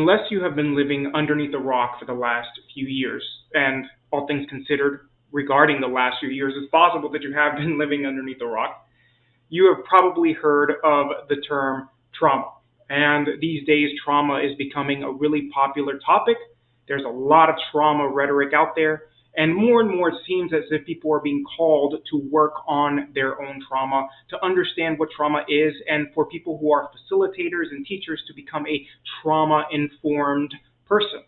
Unless you have been living underneath a rock for the last few years, and all things considered regarding the last few years, it's possible that you have been living underneath a rock, you have probably heard of the term trauma. And these days, trauma is becoming a really popular topic. There's a lot of trauma rhetoric out there. And more it seems as if people are being called to work on their own trauma, to understand what trauma is, and for people who are facilitators and teachers to become a trauma-informed person.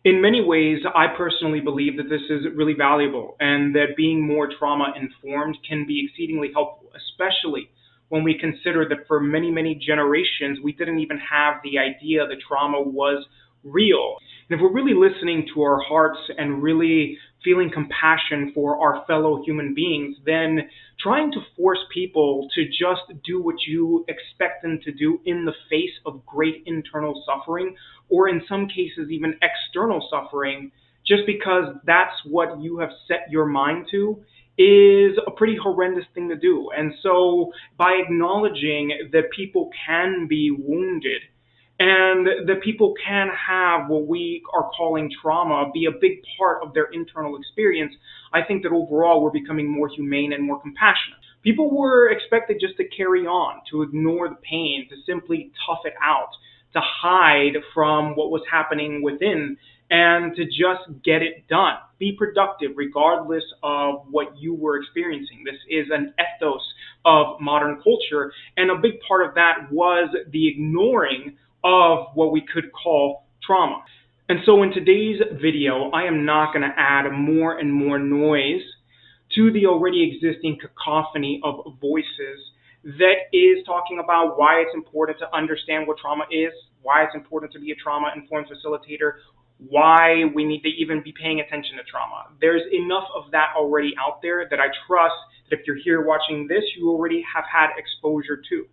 In many ways, I personally believe that this is really valuable and that being more trauma-informed can be exceedingly helpful, especially when we consider that for many generations, we didn't even have the idea that trauma was real. And if we're really listening to our hearts and really feeling compassion for our fellow human beings, then trying to force people to just do what you expect them to do in the face of great internal suffering, or in some cases even external suffering, just because that's what you have set your mind to, is a pretty horrendous thing to do. And so by acknowledging that people can be wounded and that people can have what we are calling trauma be a big part of their internal experience, I think that overall we're becoming more humane and more compassionate. People were expected just to carry on, to ignore the pain, to simply tough it out, to hide from what was happening within, and to just get it done. Be productive regardless of what you were experiencing. This is an ethos of modern culture, and a big part of that was the ignoring of what we could call trauma. And so in today's video, I am not going to add more and more noise to the already existing cacophony of voices that is talking about why it's important to understand what trauma is, why it's important to be a trauma-informed facilitator, why we need to even be paying attention to trauma. There's enough of that already out there that I trust that if you're here watching this, you already have had exposure to.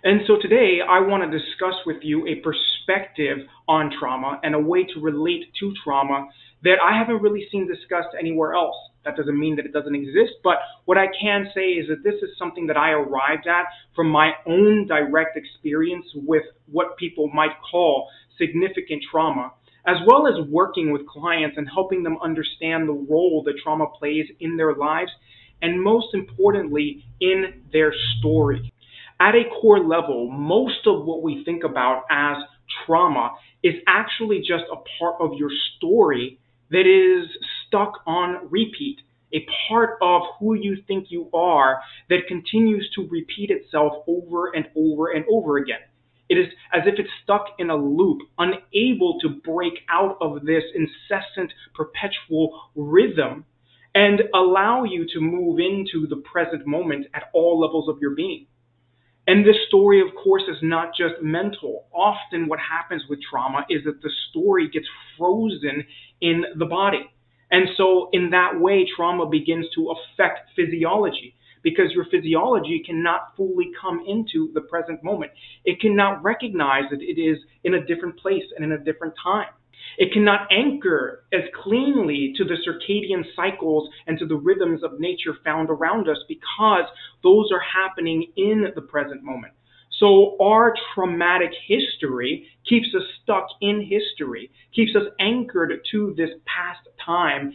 And so today, I want to discuss with you a perspective on trauma and a way to relate to trauma that I haven't really seen discussed anywhere else. That doesn't mean that it doesn't exist, but what I can say is that this is something that I arrived at from my own direct experience with what people might call significant trauma, as well as working with clients and helping them understand the role that trauma plays in their lives, and most importantly, in their story. At a core level, most of what we think about as trauma is actually just a part of your story that is stuck on repeat, a part of who you think you are that continues to repeat itself over and over and over again. It is as if it's stuck in a loop, unable to break out of this incessant, perpetual rhythm and allow you to move into the present moment at all levels of your being. And this story, of course, is not just mental. Often what happens with trauma is that the story gets frozen in the body. And so in that way, trauma begins to affect physiology, because your physiology cannot fully come into the present moment. It cannot recognize that it is in a different place and in a different time. It cannot anchor as cleanly to the circadian cycles and to the rhythms of nature found around us, because those are happening in the present moment. So our traumatic history keeps us stuck in history, keeps us anchored to this past time.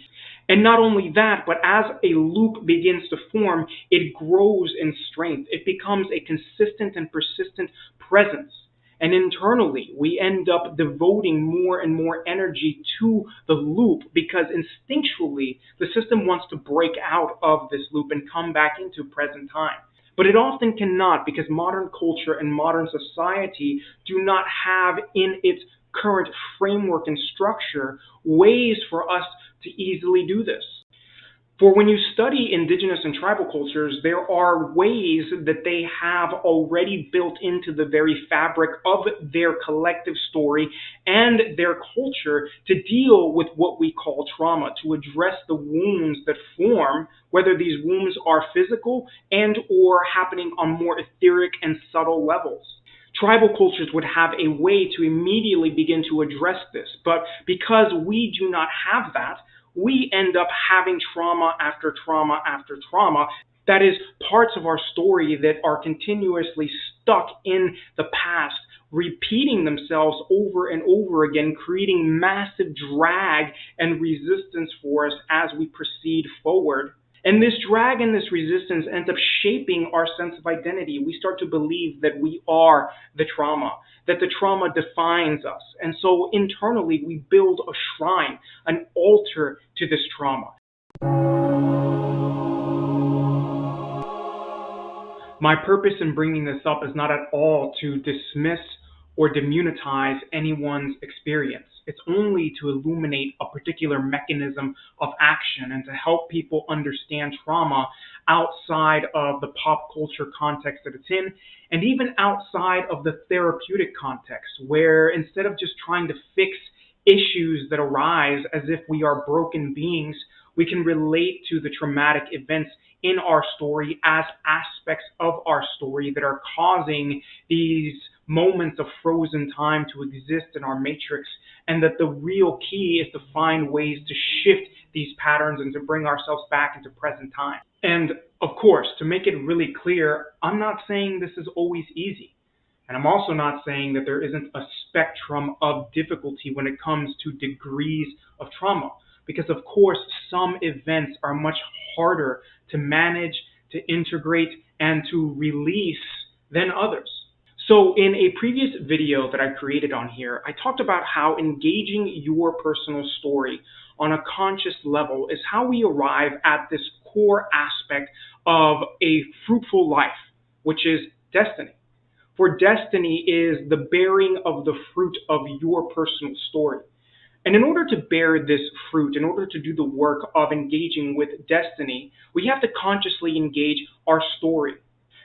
And not only that, but as a loop begins to form, it grows in strength. It becomes a consistent and persistent presence. And internally, we end up devoting more and more energy to the loop, because instinctually, the system wants to break out of this loop and come back into present time. But it often cannot, because modern culture and modern society do not have in its current framework and structure ways for us to easily do this. For when you study indigenous and tribal cultures, there are ways that they have already built into the very fabric of their collective story and their culture to deal with what we call trauma, to address the wounds that form, whether these wounds are physical and or happening on more etheric and subtle levels. Tribal cultures would have a way to immediately begin to address this, but because we do not have that, we end up having trauma after trauma after trauma. That is parts of our story that are continuously stuck in the past, repeating themselves over and over again, creating massive drag and resistance for us as we proceed forward. And this drag and this resistance ends up shaping our sense of identity. We start to believe that we are the trauma, that the trauma defines us. And so internally, we build a shrine, an altar to this trauma. My purpose in bringing this up is not at all to dismiss or demonetize anyone's experience. It's only to illuminate a particular mechanism of action and to help people understand trauma outside of the pop culture context that it's in, and even outside of the therapeutic context, where instead of just trying to fix issues that arise as if we are broken beings, we can relate to the traumatic events in our story as aspects of our story that are causing these moments of frozen time to exist in our matrix, and that the real key is to find ways to shift these patterns and to bring ourselves back into present time. And of course, to make it really clear, I'm not saying this is always easy. And I'm also not saying that there isn't a spectrum of difficulty when it comes to degrees of trauma. Because of course, some events are much harder to manage, to integrate, and to release than others. So in a previous video that I created on here, I talked about how engaging your personal story on a conscious level is how we arrive at this core aspect of a fruitful life, which is destiny. For destiny is the bearing of the fruit of your personal story. And in order to bear this fruit, in order to do the work of engaging with destiny, we have to consciously engage our story.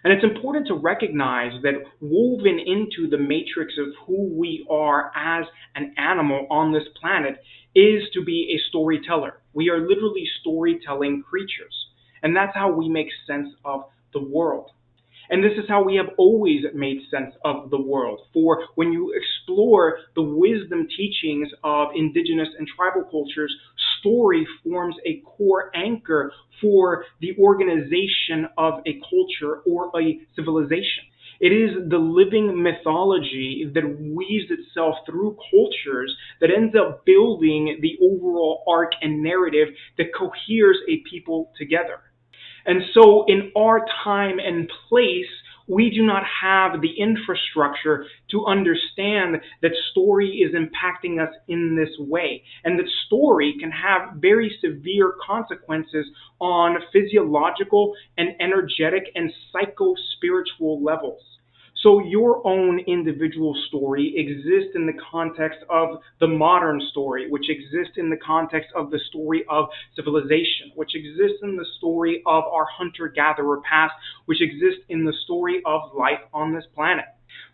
And it's important to recognize that woven into the matrix of who we are as an animal on this planet is to be a storyteller. We are literally storytelling creatures. And that's how we make sense of the world. And this is how we have always made sense of the world. For when you explore the wisdom teachings of indigenous and tribal cultures, story forms a core anchor for the organization of a culture or a civilization. It is the living mythology that weaves itself through cultures that ends up building the overall arc and narrative that coheres a people together. And so in our time and place, we do not have the infrastructure to understand that story is impacting us in this way, and that story can have very severe consequences on physiological and energetic and psycho-spiritual levels. So your own individual story exists in the context of the modern story, which exists in the context of the story of civilization, which exists in the story of our hunter-gatherer past, which exists in the story of life on this planet.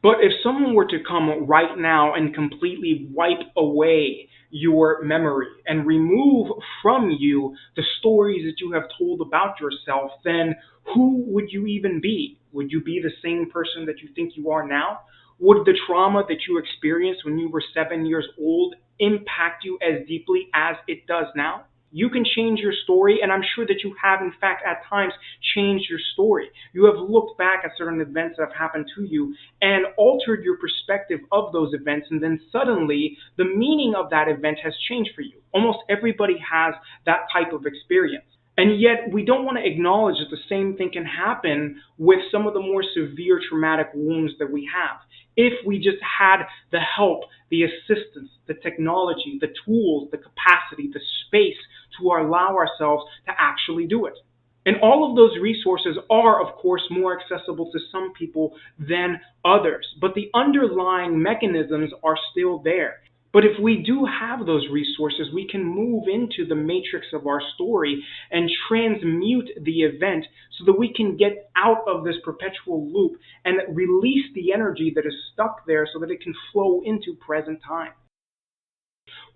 But if someone were to come right now and completely wipe away your memory and remove from you the stories that you have told about yourself, then who would you even be? Would you be the same person that you think you are now? Would the trauma that you experienced when you were 7 years old impact you as deeply as it does now? You can change your story, and I'm sure that you have, in fact, at times changed your story. You have looked back at certain events that have happened to you and altered your perspective of those events, and then suddenly the meaning of that event has changed for you. Almost everybody has that type of experience. And yet, we don't want to acknowledge that the same thing can happen with some of the more severe traumatic wounds that we have. If we just had the help, the assistance, the technology, the tools, the capacity, the space to allow ourselves to actually do it. And all of those resources are, of course, more accessible to some people than others. But the underlying mechanisms are still there. But if we do have those resources, we can move into the matrix of our story and transmute the event so that we can get out of this perpetual loop and release the energy that is stuck there so that it can flow into present time.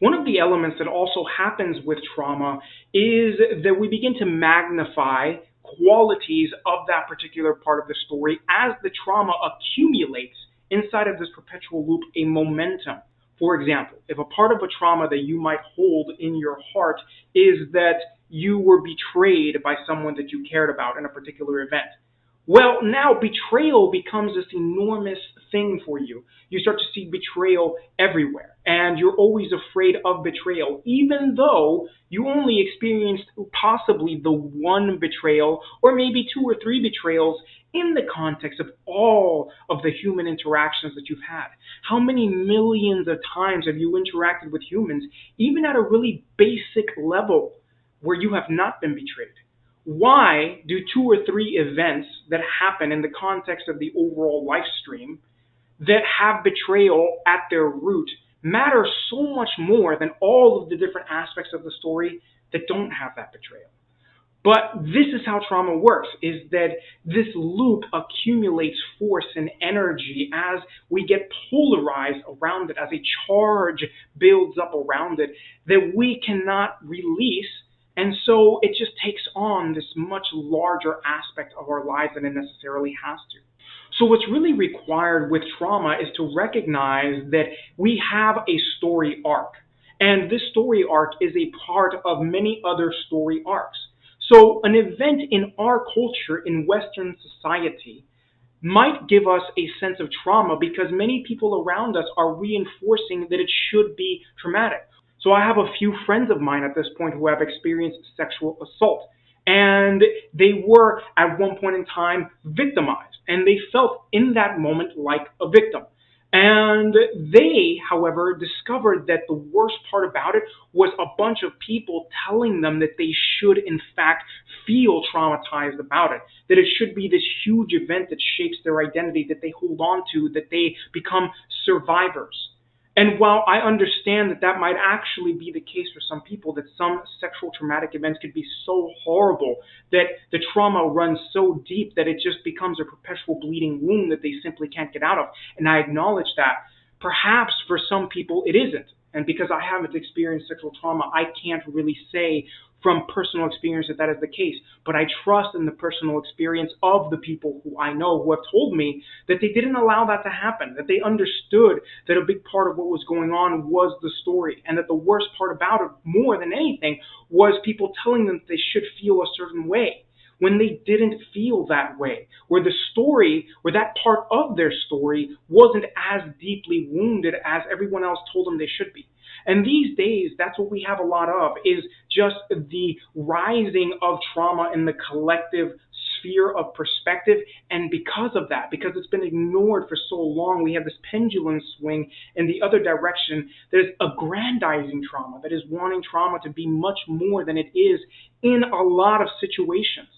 One of the elements that also happens with trauma is that we begin to magnify qualities of that particular part of the story as the trauma accumulates inside of this perpetual loop, a momentum. For example, if a part of a trauma that you might hold in your heart is that you were betrayed by someone that you cared about in a particular event, Well, now betrayal becomes this enormous thing for you. You start to see betrayal everywhere, and you're always afraid of betrayal, even though you only experienced possibly the one betrayal or maybe two or three betrayals in the context of all of the human interactions that you've had. How many millions of times have you interacted with humans, even at a really basic level, where you have not been betrayed? Why do two or three events that happen in the context of the overall life stream that have betrayal at their root matter so much more than all of the different aspects of the story that don't have that betrayal? But this is how trauma works, is that this loop accumulates force and energy as we get polarized around it, as a charge builds up around it that we cannot release. And so it just takes on this much larger aspect of our lives than it necessarily has to. So what's really required with trauma is to recognize that we have a story arc. And this story arc is a part of many other story arcs. So an event in our culture, in Western society, might give us a sense of trauma because many people around us are reinforcing that it should be traumatic. So I have a few friends of mine at this point who have experienced sexual assault. And they were, at one point in time, victimized. And they felt in that moment like a victim. And they, however, discovered that the worst part about it was a bunch of people telling them that they should, in fact, feel traumatized about it, that it should be this huge event that shapes their identity, that they hold on to, that they become survivors. And while I understand that that might actually be the case for some people, that some sexual traumatic events could be so horrible that the trauma runs so deep that it just becomes a perpetual bleeding wound that they simply can't get out of, and I acknowledge that, perhaps for some people it isn't. And because I haven't experienced sexual trauma, I can't really say from personal experience that that is the case. But I trust in the personal experience of the people who I know who have told me that they didn't allow that to happen, that they understood that a big part of what was going on was the story, and that the worst part about it, more than anything, was people telling them that they should feel a certain way when they didn't feel that way, where the story, where that part of their story wasn't as deeply wounded as everyone else told them they should be. And these days, that's what we have a lot of, is just the rising of trauma in the collective sphere of perspective. And because of that, because it's been ignored for so long, we have this pendulum swing in the other direction that is aggrandizing trauma, that is wanting trauma to be much more than it is in a lot of situations.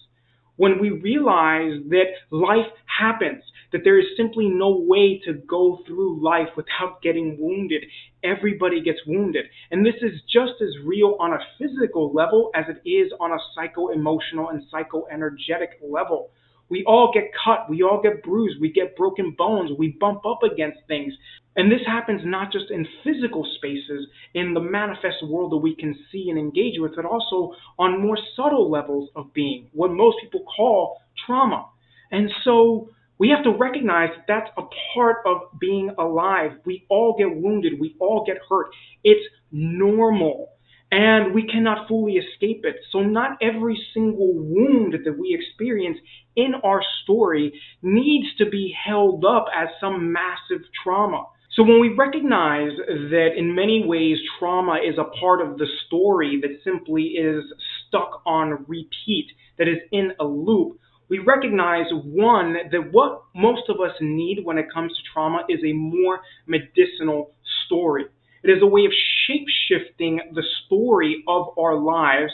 When we realize that life happens, that there is simply no way to go through life without getting wounded. Everybody gets wounded. And this is just as real on a physical level as it is on a psycho-emotional and psycho-energetic level. We all get cut, we all get bruised, we get broken bones, we bump up against things. And this happens not just in physical spaces, in the manifest world that we can see and engage with, but also on more subtle levels of being, what most people call trauma. And so we have to recognize that that's a part of being alive. We all get wounded, we all get hurt. It's normal. And we cannot fully escape it. So not every single wound that we experience in our story needs to be held up as some massive trauma. So when we recognize that in many ways trauma is a part of the story that simply is stuck on repeat, that is in a loop, we recognize, one, that what most of us need when it comes to trauma is a more medicinal story. It is a way of shape-shifting the story of our lives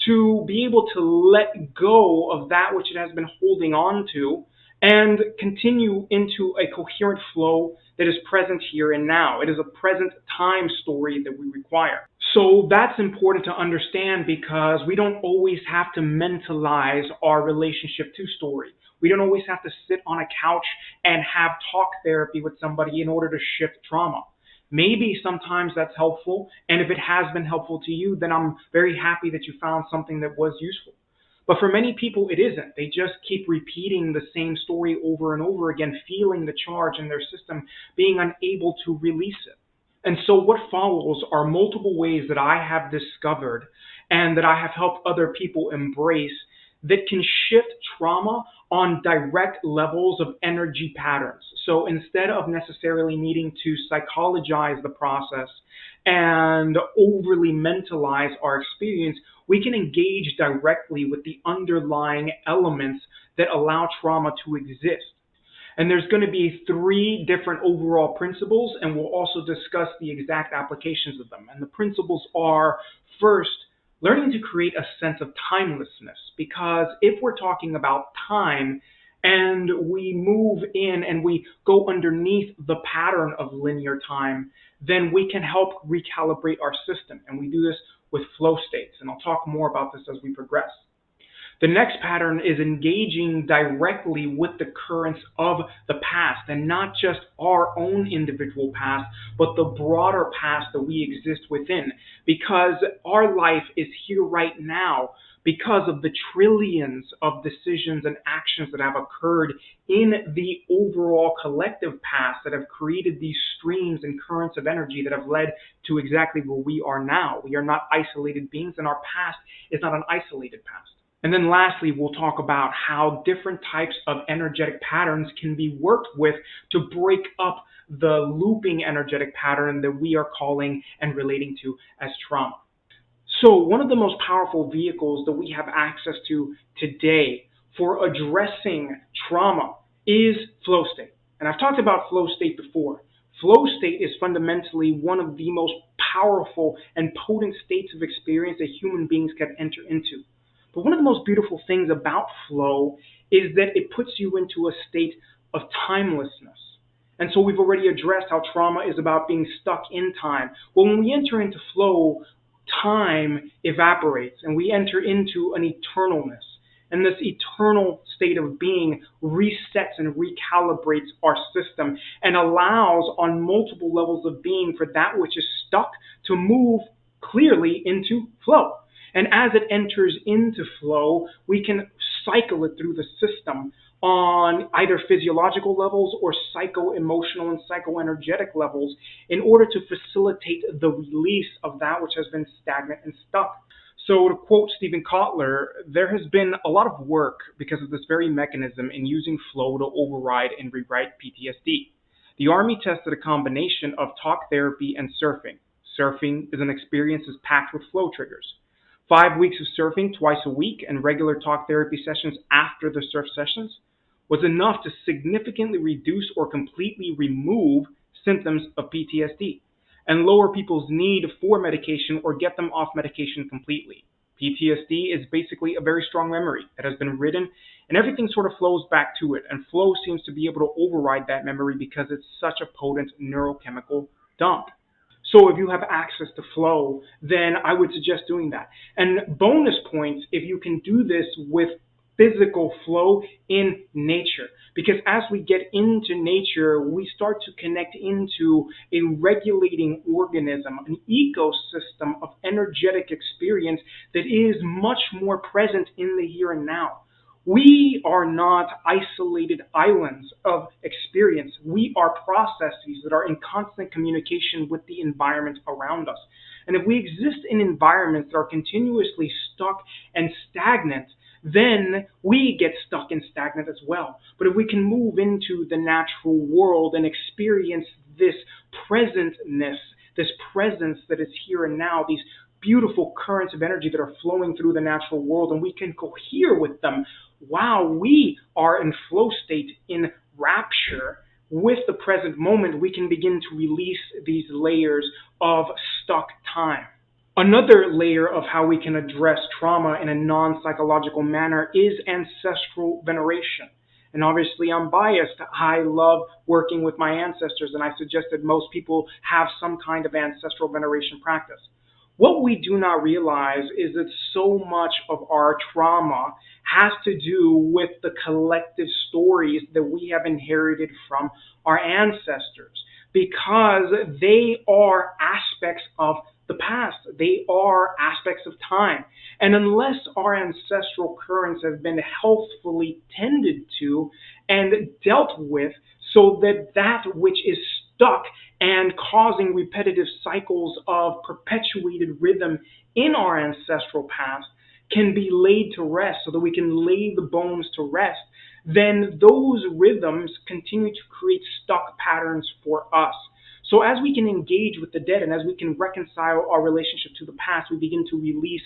to be able to let go of that which it has been holding on to and continue into a coherent flow that is present here and now. It is a present time story that we require. So that's important to understand because we don't always have to mentalize our relationship to story. We don't always have to sit on a couch and have talk therapy with somebody in order to shift trauma. Maybe sometimes that's helpful, and if it has been helpful to you, then I'm very happy that you found something that was useful. But for many people, it isn't. They just keep repeating the same story over and over again, feeling the charge in their system, being unable to release it. And so what follows are multiple ways that I have discovered and that I have helped other people embrace that can shift trauma on direct levels of energy patterns. So instead of necessarily needing to psychologize the process and overly mentalize our experience, we can engage directly with the underlying elements that allow trauma to exist. And there's going to be three different overall principles, and we'll also discuss the exact applications of them. And the principles are, first, learning to create a sense of timelessness. Because if we're talking about time and we move in and we go underneath the pattern of linear time, then we can help recalibrate our system. And we do this with flow states. And I'll talk more about this as we progress. The next pattern is engaging directly with the currents of the past, and not just our own individual past, but the broader past that we exist within. Because our life is here right now because of the trillions of decisions and actions that have occurred in the overall collective past that have created these streams and currents of energy that have led to exactly where we are now. We are not isolated beings, and our past is not an isolated past. And then lastly, we'll talk about how different types of energetic patterns can be worked with to break up the looping energetic pattern that we are calling and relating to as trauma. So one of the most powerful vehicles that we have access to today for addressing trauma is flow state. And I've talked about flow state before. Flow state is fundamentally one of the most powerful and potent states of experience that human beings can enter into. But one of the most beautiful things about flow is that it puts you into a state of timelessness. And so we've already addressed how trauma is about being stuck in time. Well, when we enter into flow, time evaporates and we enter into an eternalness. And this eternal state of being resets and recalibrates our system and allows on multiple levels of being for that which is stuck to move clearly into flow. And as it enters into flow, we can cycle it through the system on either physiological levels or psycho-emotional and psycho-energetic levels in order to facilitate the release of that which has been stagnant and stuck. So to quote Stephen Kotler, there has been a lot of work because of this very mechanism in using flow to override and rewrite PTSD. The Army tested a combination of talk therapy and surfing. Surfing is an experience that's packed with flow triggers. 5 weeks of surfing twice a week and regular talk therapy sessions after the surf sessions was enough to significantly reduce or completely remove symptoms of PTSD and lower people's need for medication or get them off medication completely. PTSD is basically a very strong memory that has been written and everything sort of flows back to it, and flow seems to be able to override that memory because it's such a potent neurochemical dump. So if you have access to flow, then I would suggest doing that. And bonus points if you can do this with physical flow in nature. Because as we get into nature, we start to connect into a regulating organism, an ecosystem of energetic experience that is much more present in the here and now. We are not isolated islands of experience. We are processes that are in constant communication with the environment around us. And if we exist in environments that are continuously stuck and stagnant, then we get stuck and stagnant as well. But if we can move into the natural world and experience this presentness, this presence that is here and now, these beautiful currents of energy that are flowing through the natural world, and we can cohere with them, wow, we are in flow state, in rapture with the present moment. We can begin to release these layers of stuck time. Another layer of how we can address trauma in a non-psychological manner is ancestral veneration. And obviously I'm biased. I love working with my ancestors, and I suggest that most people have some kind of ancestral veneration practice. What we do not realize is that so much of our trauma has to do with the collective stories that we have inherited from our ancestors, because they are aspects of the past. They are aspects of time. And unless our ancestral currents have been healthfully tended to and dealt with so that that which is stuck and causing repetitive cycles of perpetuated rhythm in our ancestral past can be laid to rest, so that we can lay the bones to rest, then those rhythms continue to create stuck patterns for us. So as we can engage with the dead and as we can reconcile our relationship to the past, we begin to release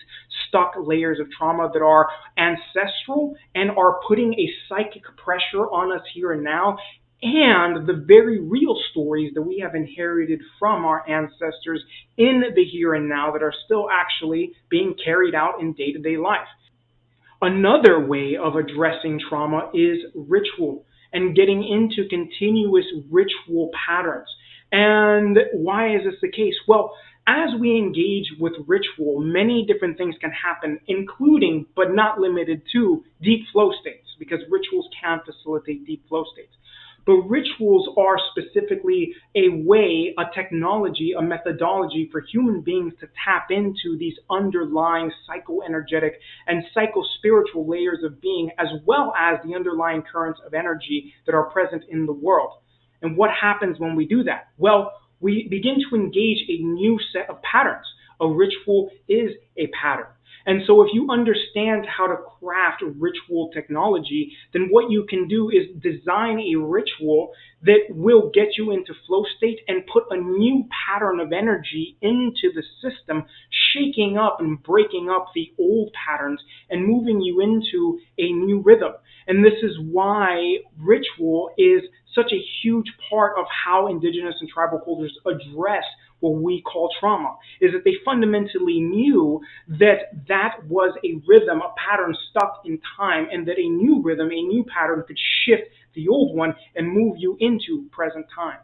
stuck layers of trauma that are ancestral and are putting a psychic pressure on us here and now, and the very real stories that we have inherited from our ancestors in the here and now that are still actually being carried out in day-to-day life. Another way of addressing trauma is ritual and getting into continuous ritual patterns. And why is this the case? Well, as we engage with ritual, many different things can happen, including, but not limited to, deep flow states, because rituals can facilitate deep flow states. But rituals are specifically a way, a technology, a methodology for human beings to tap into these underlying psychoenergetic and psychospiritual layers of being, as well as the underlying currents of energy that are present in the world. And what happens when we do that? Well, we begin to engage a new set of patterns. A ritual is a pattern. And so if you understand how to craft ritual technology, then what you can do is design a ritual that will get you into flow state and put a new pattern of energy into the system, shaking up and breaking up the old patterns and moving you into a new rhythm. And this is why ritual is such a huge part of how Indigenous and tribal cultures address what we call trauma, is that they fundamentally knew that that was a rhythm, a pattern stuck in time, and that a new rhythm, a new pattern could shift the old one and move you into present time.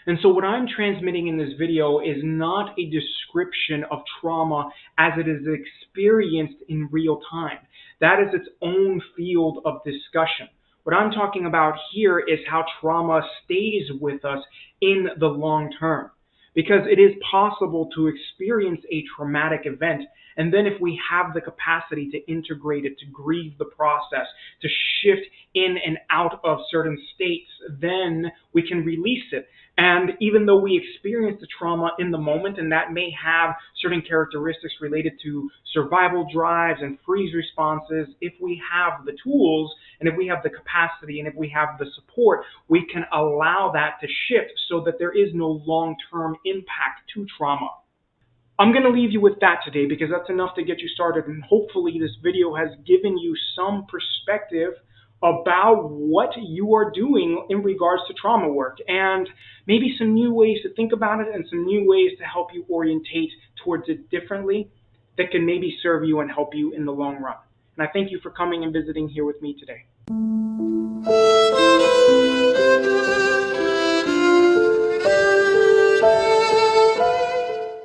And so what I'm transmitting in this video is not a description of trauma as it is experienced in real time. That is its own field of discussion. What I'm talking about here is how trauma stays with us in the long term. Because it is possible to experience a traumatic event, and then if we have the capacity to integrate it, to grieve the process, to shift in and out of certain states, then we can release it. And even though we experience the trauma in the moment, and that may have certain characteristics related to survival drives and freeze responses, if we have the tools, and if we have the capacity, and if we have the support, we can allow that to shift so that there is no long-term impact to trauma. I'm going to leave you with that today because that's enough to get you started, and hopefully this video has given you some perspective about what you are doing in regards to trauma work, and maybe some new ways to think about it and some new ways to help you orientate towards it differently that can maybe serve you and help you in the long run. And I thank you for coming and visiting here with me today.